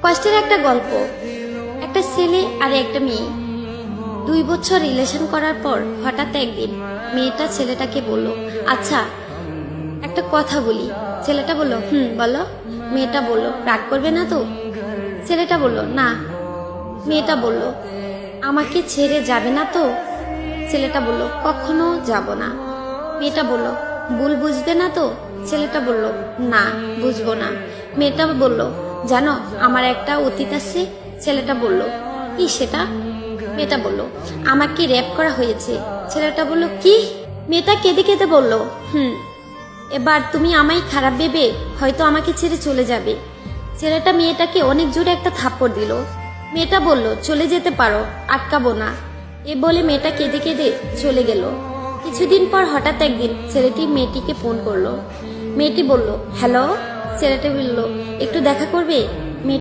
কষ্টের একটা গল্প। একটা ছেলে আর একটা মেয়ে 2 বছর রিলেশন করার পর হঠাৎ একদিন মেয়েটা ছেলেটাকে বলল, আচ্ছা একটা কথা বলি। ছেলেটা বলল, বলো। মেয়েটা বলল, রাগ করবে না তো? ছেলেটা বলল, না। মেয়েটা বলল, আমাকে ছেড়ে যাবে না তো? ছেলেটা বলল, কখনো যাব না। মেয়েটা বলল, ভুল বুঝবে না তো? ছেলেটা বলল, না, বুঝবো না। মেয়েটা বলল, জানো আমার একটা অতীত আছে। ছেলেটা বলল, কি সেটা? মেয়েটা বলল, আমাকে রেপ করা হয়েছে। ছেলেটা বলল, কি? মেয়েটা কেঁদে কেঁদে বলল, এবার তুমি আমায় খারাপ ভেবে হয়তো আমাকে ছেড়ে চলে যাবে। ছেলেটা মেয়েটাকে অনেক জোরে একটা থাপ্পড় দিল। মেয়েটা বলল, চলে যেতে পারো, আটকাবো না। এ বলে মেয়েটা কেঁদে কেঁদে চলে গেল। কিছুদিন পর হঠাৎ একদিন ছেলেটি মেয়েটিকে ফোন করলো। মেয়েটি বলল, হ্যালো। ছেলেটা বলল, একটু দেখা করবে?